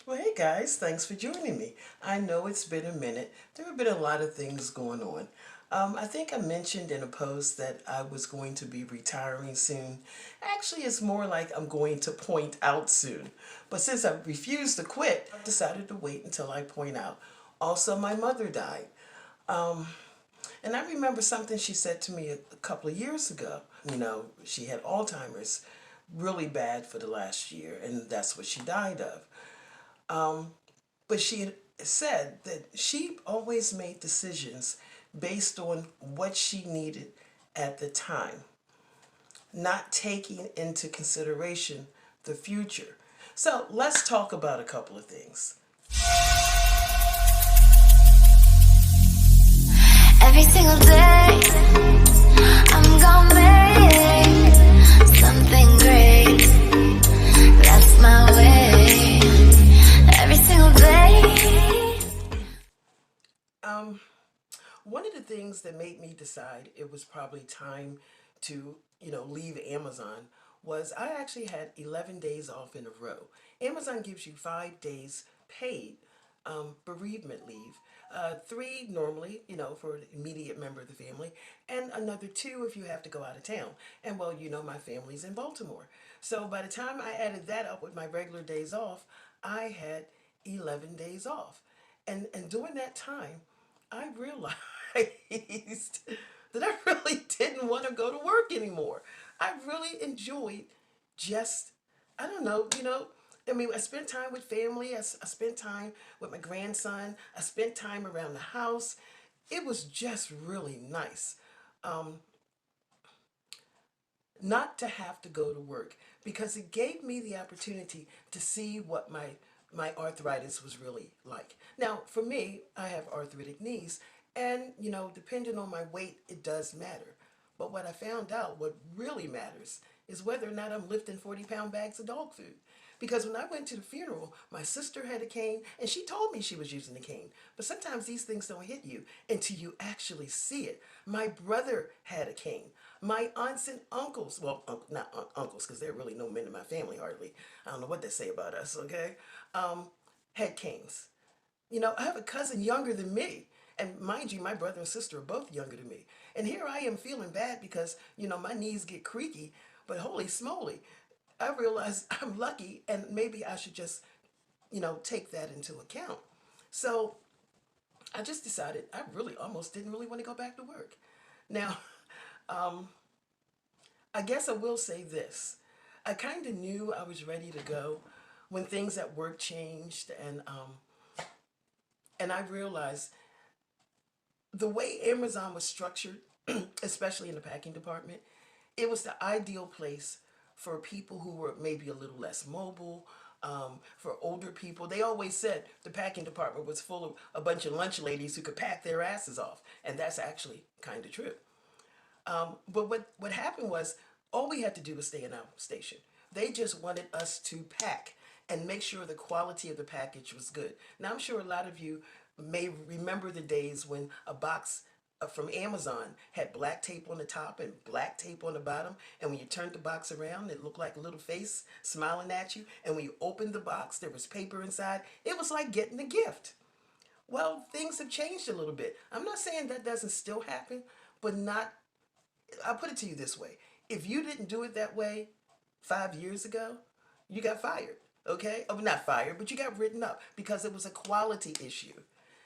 Well, hey guys, thanks for joining me. I know it's been a minute. There have been a lot of things going on. I think I mentioned in a post that I was going to be retiring soon. Actually, it's more like I'm going to point out soon. But since I refused to quit, I decided to wait until I point out. Also, my mother died. And I remember something she said to me a couple of years ago. She had Alzheimer's really bad for the last year, and that's what she died of. But she had said that she always made decisions based on what she needed at the time, not taking into consideration the future. So let's talk about a couple of things. Every single day, I'm gonna make something great. That's my way. Every single day. Um, One of the things that made me decide it was probably time to, leave Amazon was I actually had 11 days off in a row. Amazon gives you 5 days paid bereavement leave. Three normally, for an immediate member of the family, and another two if you have to go out of town. And well, my family's in Baltimore. So by the time I added that up with my regular days off, I had 11 days off. And during that time, I realized that I really didn't want to go to work anymore. I really enjoyed just, I don't know, I spent time with family. I spent time with my grandson. I spent time around the house. It was just really nice not to have to go to work because it gave me the opportunity to see what my arthritis was really like. Now, for me, I have arthritic knees, and depending on my weight, it does matter. But what I found out, what really matters, is whether or not I'm lifting 40-pound bags of dog food. Because when I went to the funeral, my sister had a cane, and she told me she was using the cane. But sometimes these things don't hit you until you actually see it. My brother had a cane. My aunts and uncles, well, not uncles, because there are really no men in my family hardly. I don't know what they say about us, okay? Had canes. I have a cousin younger than me. And mind you, my brother and sister are both younger than me. And here I am feeling bad because, my knees get creaky. But holy smoly, I realize I'm lucky and maybe I should just, take that into account. So I just decided I really almost didn't really want to go back to work. Now, I guess I will say this. I kind of knew I was ready to go when things at work changed, and I realized the way Amazon was structured, especially in the packing department, it was the ideal place for people who were maybe a little less mobile, for older people. They always said the packing department was full of a bunch of lunch ladies who could pack their asses off, and that's actually kind of true. But what happened was all we had to do was stay in our station. They just wanted us to pack and make sure the quality of the package was good. Now, I'm sure a lot of you may remember the days when a box from Amazon had black tape on the top and black tape on the bottom. And when you turned the box around, it looked like a little face smiling at you. And when you opened the box, there was paper inside. It was like getting a gift. Well, things have changed a little bit. I'm not saying that doesn't still happen, but not, I'll put it to you this way. If you didn't do it that way 5 years ago, you got fired. Okay? Oh, not fired, but you got written up because it was a quality issue.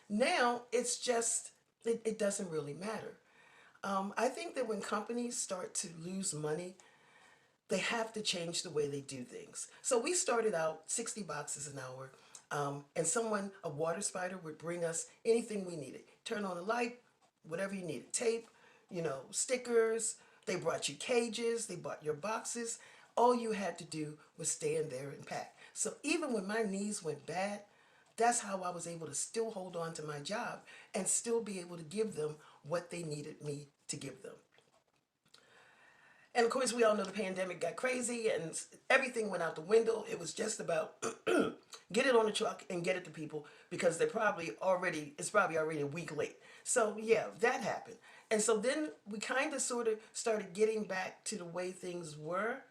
Now it's just, it doesn't really matter. I think that when companies start to lose money, they have to change the way they do things. So we started out 60 boxes an hour, and a water spider, would bring us anything we needed. Turn on a light, whatever you needed, tape, stickers. They brought you cages, they bought your boxes. All you had to do was stand there and pack. So even when my knees went bad, that's how I was able to still hold on to my job and still be able to give them what they needed me to give them. And of course, we all know the pandemic got crazy and everything went out the window. It was just about get it on the truck and get it to people because it's probably already a week late. So yeah, that happened. And so then we kind of sort of started getting back to the way things were.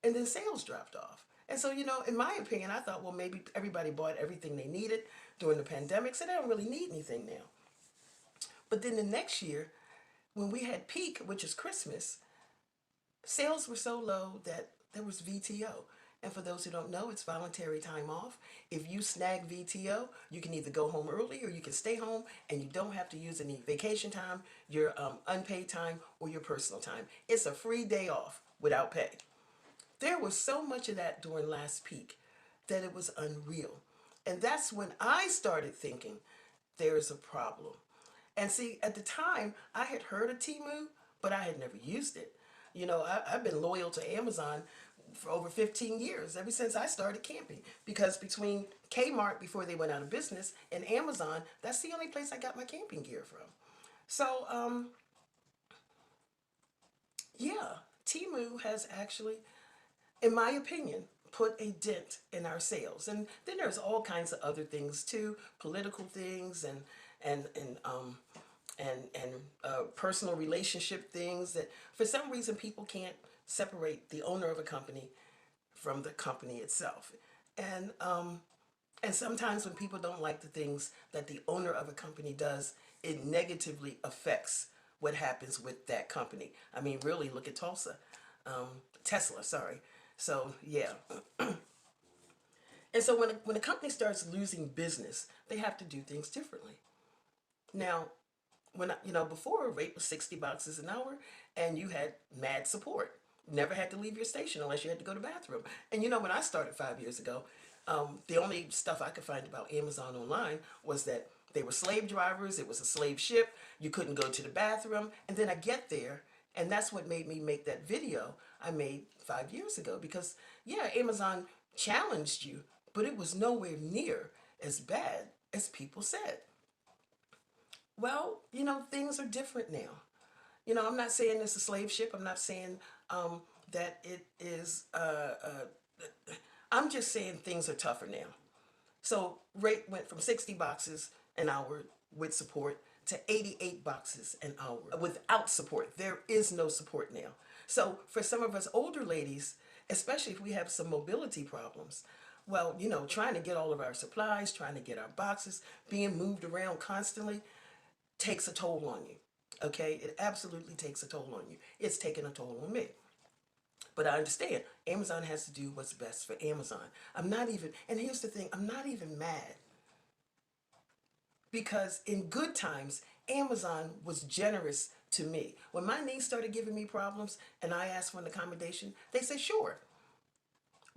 And then sales dropped off. And so, in my opinion, I thought, well, maybe everybody bought everything they needed during the pandemic, so they don't really need anything now. But then the next year, when we had peak, which is Christmas, sales were so low that there was VTO. And for those who don't know, it's voluntary time off. If you snag VTO, you can either go home early or you can stay home and you don't have to use any vacation time, your unpaid time, or your personal time. It's a free day off without pay. There was so much of that during last peak that it was unreal. And that's when I started thinking there's a problem. And see, at the time, I had heard of Temu, but I had never used it. I've been loyal to Amazon for over 15 years, ever since I started camping. Because between Kmart, before they went out of business, and Amazon, that's the only place I got my camping gear from. So, yeah, Temu has actually, in my opinion, put a dent in our sales. And then there's all kinds of other things too, political things and personal relationship things that for some reason people can't separate the owner of a company from the company itself. And sometimes when people don't like the things that the owner of a company does, it negatively affects what happens with that company. I mean, really, look at Tesla, sorry. So, yeah. And so when a company starts losing business, they have to do things differently. Now, before rate was $60 an hour, and you had mad support. Never had to leave your station unless you had to go to the bathroom. And when I started 5 years ago, the only stuff I could find about Amazon online was that they were slave drivers. It was a slave ship. You couldn't go to the bathroom. And then I get there, and that's what made me make that video I made 5 years ago. Because, yeah, Amazon challenged you, but it was nowhere near as bad as people said. Well, things are different now. I'm not saying it's a slave ship. I'm not saying that it is, I'm just saying things are tougher now. So rate went from 60 boxes an hour with support to 88 boxes an hour without support. There is no support now. So for some of us older ladies, especially if we have some mobility problems, well, trying to get all of our supplies, trying to get our boxes, being moved around constantly takes a toll on you. Okay? It absolutely takes a toll on you. It's taken a toll on me. But I understand Amazon has to do what's best for Amazon. And here's the thing, I'm not even mad. Because in good times, Amazon was generous to me. When my niece started giving me problems and I asked for an accommodation, they said, sure.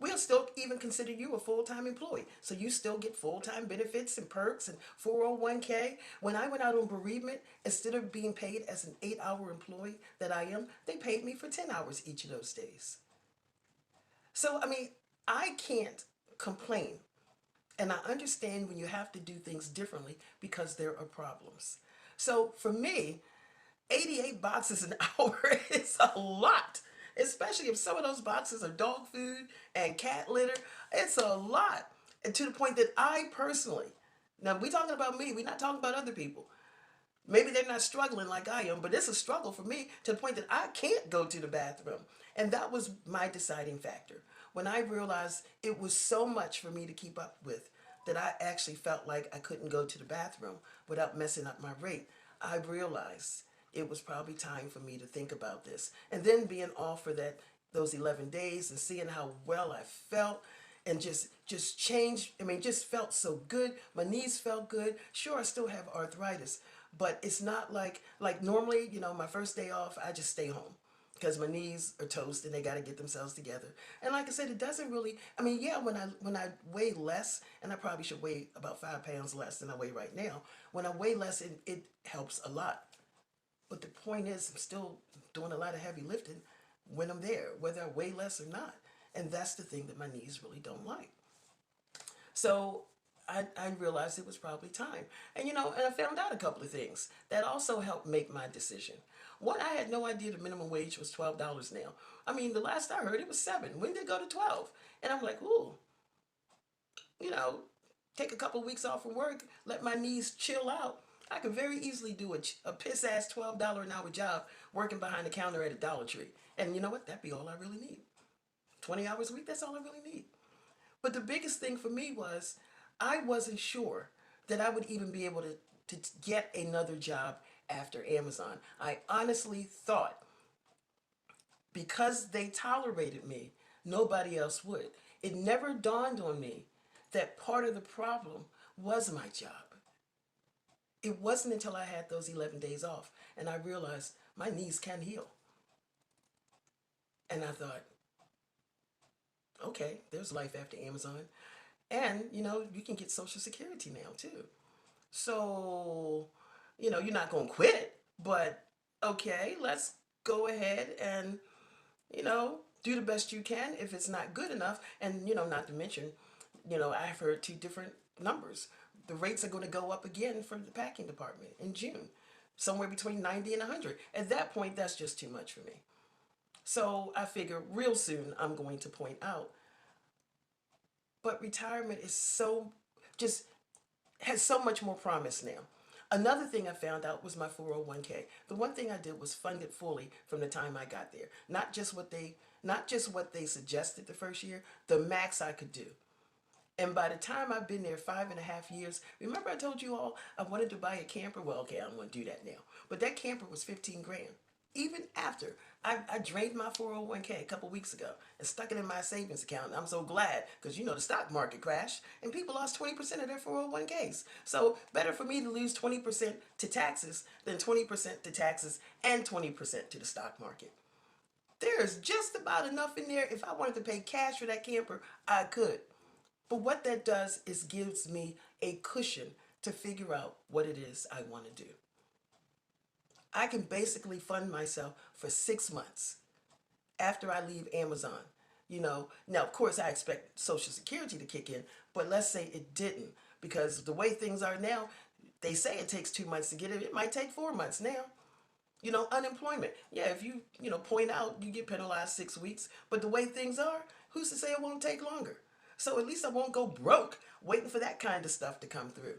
We'll still even consider you a full-time employee. So you still get full-time benefits and perks and 401k. When I went out on bereavement, instead of being paid as an 8-hour employee that I am, they paid me for 10 hours each of those days. So, I can't complain. And I understand when you have to do things differently because there are problems. So for me, 88 boxes an hour is a lot. Especially if some of those boxes are dog food and cat litter. It's a lot. And to the point that I personally, now we're talking about me, we're not talking about other people. Maybe they're not struggling like I am, but it's a struggle for me to the point that I can't go to the bathroom. And that was my deciding factor. When I realized it was so much for me to keep up with that I actually felt like I couldn't go to the bathroom without messing up my rate, I realized it was probably time for me to think about this. And then being off for those 11 days and seeing how well I felt and just changed, just felt so good. My knees felt good. Sure, I still have arthritis, but it's not like normally, my first day off, I just stay home because my knees are toast and they got to get themselves together. And like I said, it doesn't really, yeah, when I weigh less, and I probably should weigh about 5 pounds less than I weigh right now, when I weigh less, it helps a lot. But the point is, I'm still doing a lot of heavy lifting when I'm there, whether I weigh less or not. And that's the thing that my knees really don't like. So I realized it was probably time. And, and I found out a couple of things that also helped make my decision. One, I had no idea the minimum wage was $12 now. The last I heard it was $7. When did it go to 12? And I'm like, ooh, take a couple of weeks off from work, let my knees chill out. I could very easily do a piss-ass $12 an hour job working behind the counter at a Dollar Tree. And you know what? That'd be all I really need. 20 hours a week, that's all I really need. But the biggest thing for me was I wasn't sure that I would even be able to get another job after Amazon. I honestly thought because they tolerated me, nobody else would. It never dawned on me that part of the problem was my job. It wasn't until I had those 11 days off and I realized my knees can heal. And I thought, okay, there's life after Amazon. And, you can get Social Security now too. So, you're not going to quit, but okay, let's go ahead and, do the best you can if it's not good enough. And, not to mention, I've heard two different numbers. The rates are going to go up again for the packing department in June, somewhere between 90 and 100. At that point, that's just too much for me. So I figure real soon I'm going to point out. But retirement is just has so much more promise now. Another thing I found out was my 401k. The one thing I did was fund it fully from the time I got there. Not just what they suggested the first year, the max I could do. And by the time I've been there 5.5 years, remember I told you all I wanted to buy a camper? Well, okay, I don't want to do that now. But that camper was 15 grand. Even after I drained my 401k a couple weeks ago and stuck it in my savings account. And I'm so glad because the stock market crashed and people lost 20% of their 401ks. So better for me to lose 20% to taxes than 20% to taxes and 20% to the stock market. There's just about enough in there. If I wanted to pay cash for that camper, I could. But what that does is gives me a cushion to figure out what it is I want to do. I can basically fund myself for 6 months after I leave Amazon. Now of course I expect Social Security to kick in, but let's say it didn't, because the way things are now, they say it takes 2 months to get it. It might take 4 months now. Unemployment. Yeah, if you point out, you get penalized 6 weeks, but the way things are, who's to say it won't take longer? So at least I won't go broke waiting for that kind of stuff to come through.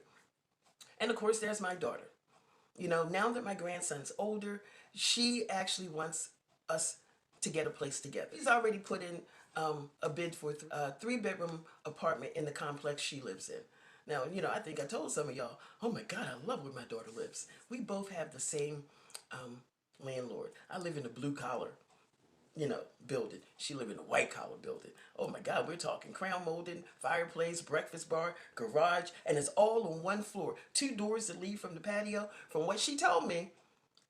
And of course, there's my daughter. Now that my grandson's older, she actually wants us to get a place together. He's already put in a bid for a 3-bedroom apartment in the complex she lives in. Now, I think I told some of y'all, oh my God, I love where my daughter lives. We both have the same landlord. I live in a blue collar building. She live in a white collar building. Oh my God, we're talking crown molding, fireplace, breakfast bar, garage, and it's all on one floor. 2 doors that lead from the patio. From what she told me,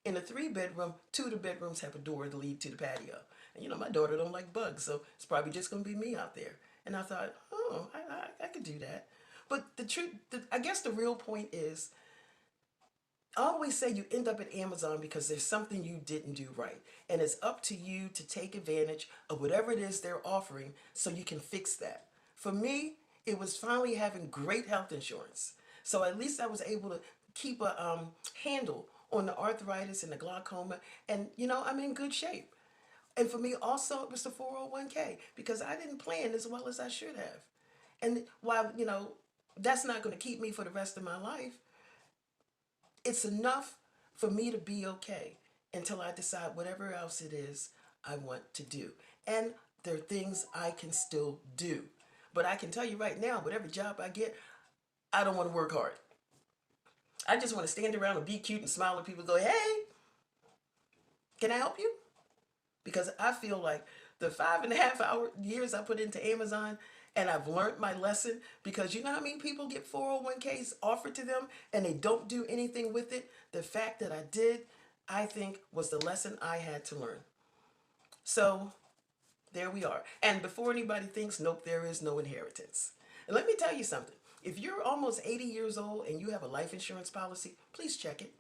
in a 3-bedroom, 2 of the bedrooms have a door to lead to the patio. And my daughter don't like bugs, so it's probably just gonna be me out there. And I thought, oh, I could do that. But the truth, I guess the real point is, I always say you end up at Amazon because there's something you didn't do right. And it's up to you to take advantage of whatever it is they're offering so you can fix that. For me, it was finally having great health insurance. So at least I was able to keep a handle on the arthritis and the glaucoma. And, I'm in good shape. And for me also, it was the 401k because I didn't plan as well as I should have. And while, that's not going to keep me for the rest of my life, it's enough for me to be okay until I decide whatever else it is I want to do. And there are things I can still do. But I can tell you right now, whatever job I get, I don't want to work hard. I just want to stand around and be cute and smile at people and go, hey, can I help you? Because I feel like the 5.5 years I put into Amazon, and I've learned my lesson, because you know how many people get 401ks offered to them and they don't do anything with it? The fact that I did, I think, was the lesson I had to learn. So there we are. And before anybody thinks, nope, there is no inheritance. And let me tell you something. If you're almost 80 years old and you have a life insurance policy, please check it.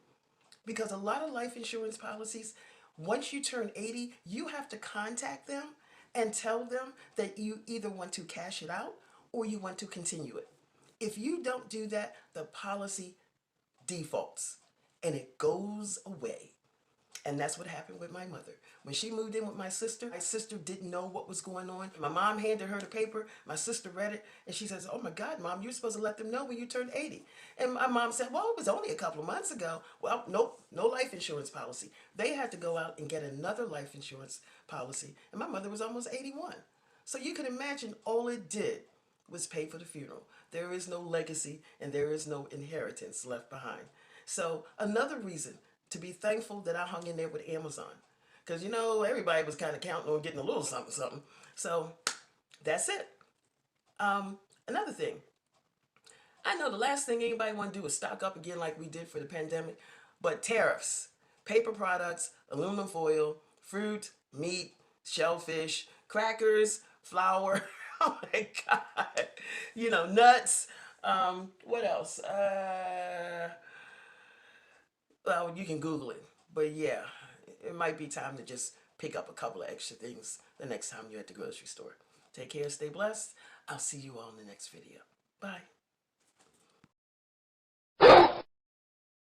Because a lot of life insurance policies, once you turn 80, you have to contact them and tell them that you either want to cash it out or you want to continue it. If you don't do that, the policy defaults and it goes away. And that's what happened with my mother. When she moved in with my sister didn't know what was going on. My mom handed her the paper, my sister read it, and she says, oh my God, Mom, you're supposed to let them know when you turned 80. And my mom said, well, it was only a couple of months ago. Well, nope, no life insurance policy. They had to go out and get another life insurance policy, and my mother was almost 81. So you can imagine all it did was pay for the funeral. There is no legacy and there is no inheritance left behind. So another reason to be thankful that I hung in there with Amazon. Because, you know, everybody was kind of counting on getting a little something, something. So that's it. Another thing, I know the last thing anybody want to do is stock up again like we did for the pandemic, but tariffs, paper products, aluminum foil, fruit, meat, shellfish, crackers, flour, oh my God, you know, nuts, what else? Well, you can Google it, but yeah, it might be time to just pick up a couple of extra things the next time you're at the grocery store. Take care, stay blessed. I'll see you all in the next video. Bye.